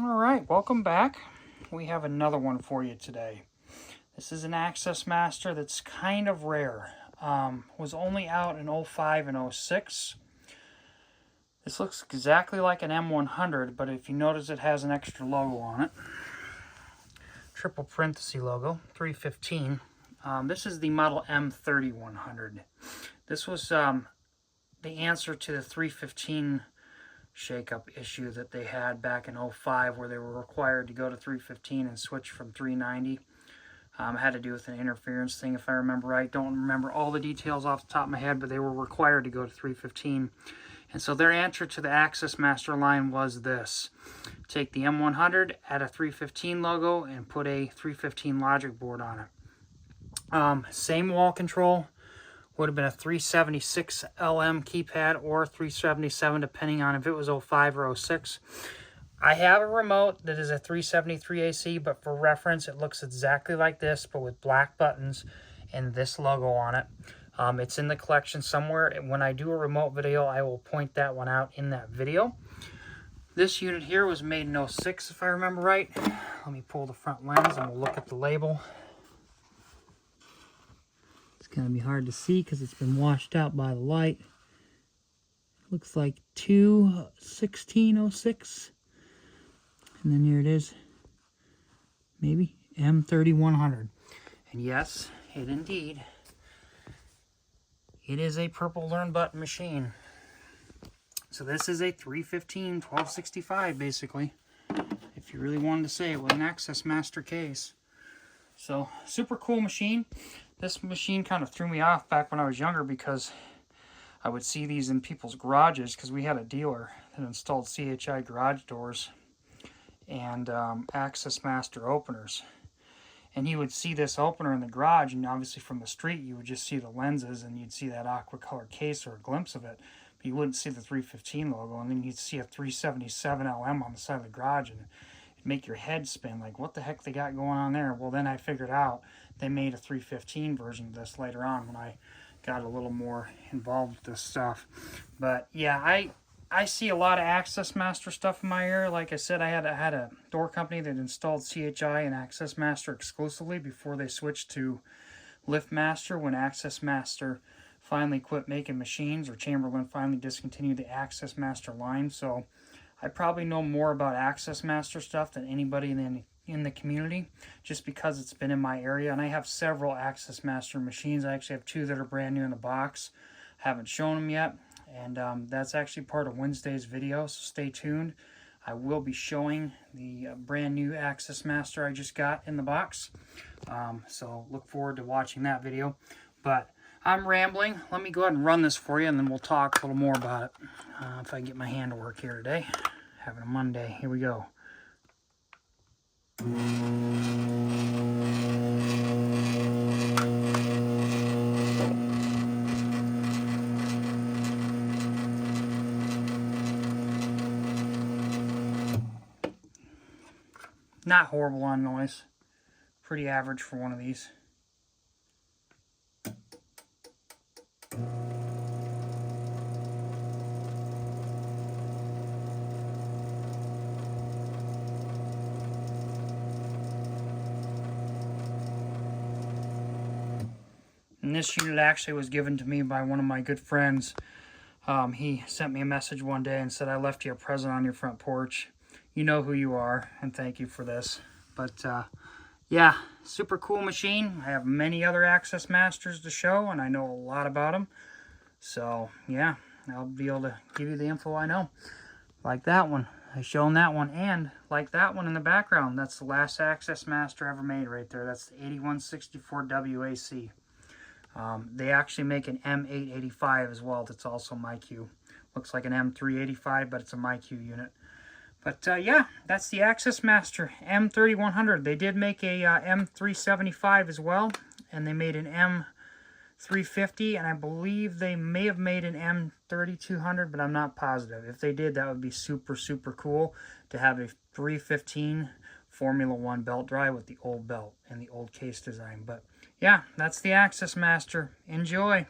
All right, welcome back. We have another one for you today. This is an AccessMaster that's kind of rare. Was only out in 05 and 06. This looks exactly like an M100, but if you notice it has an extra logo on it. Triple parenthesis logo, 315. This is the model M3100. This was the answer to the 315 shakeup issue that they had back in 05 where they were required to go to 315 and switch from 390. Had to do with an interference thing if I remember right. Don't remember all the details off the top of my head, but they were required to go to 315. And so their answer to the AccessMaster line was this. Take the M100, add a 315 logo, and put a 315 logic board on it. Same wall control. Would have been a 376 LM keypad or 377 depending on if it was 05 or 06. I have a remote that is a 373 AC, but for reference it looks exactly like this but with black buttons and this logo on it. It's in the collection somewhere, and when I do a remote video I will point that one out in that video. This unit here was made in 06 if I remember right. Let me pull the front lens and we'll look at the label. It's going to be hard to see because it's been washed out by the light. Looks like 2/16/06. And then here it is. Maybe M3100. And yes, it indeed. It is a purple learn button machine. So this is a 315 1265 basically. If you really wanted to say it with an AccessMaster case. So super cool machine. This machine kind of threw me off back when I was younger because I would see these in people's garages because we had a dealer that installed CHI garage doors and AccessMaster openers. And he would see this opener in the garage, and obviously from the street you would just see the lenses and you'd see that aqua color case or a glimpse of it, but you wouldn't see the 315 logo, and then you'd see a 377 LM on the side of the garage and it'd make your head spin like what the heck they got going on there. Well, then I figured out they made a 315 version of this later on when I got a little more involved with this stuff. But yeah, I see a lot of AccessMaster stuff in my area. Like I said, I had a door company that installed CHI and AccessMaster exclusively before they switched to LiftMaster when AccessMaster finally quit making machines, or Chamberlain finally discontinued the AccessMaster line. So I probably know more about AccessMaster stuff than anybody in the community, just because it's been in my area. And I have several AccessMaster machines. I actually have two that are brand new in the box. Haven't shown them yet. And that's actually part of Wednesday's video, so stay tuned. I will be showing the brand new AccessMaster I just got in the box. So look forward to watching that video. But I'm rambling. Let me go ahead and run this for you, and then we'll talk a little more about it. If I can get my hand to work here today. Having a Monday. Here we go. Not horrible on noise. Pretty average for one of these. And this unit actually was given to me by one of my good friends. He sent me a message one day and said, I left you a present on your front porch. You know who you are, and thank you for this. But yeah, super cool machine. I have many other AccessMasters to show, and I know a lot about them. So yeah, I'll be able to give you the info I know. Like that one, I've shown that one, and like that one in the background. That's the last AccessMaster ever made right there. That's the 8164 WAC. They actually make an M885 as well. That's also MyQ. Looks like an M385, but it's a MyQ unit. But yeah, that's the AccessMaster M3100. They did make a M375 as well, and they made an M350, and I believe they may have made an M3200, but I'm not positive. If they did, that would be super, super cool to have a 315 Formula 1 belt drive with the old belt and the old case design. But yeah, that's the AccessMaster. Enjoy.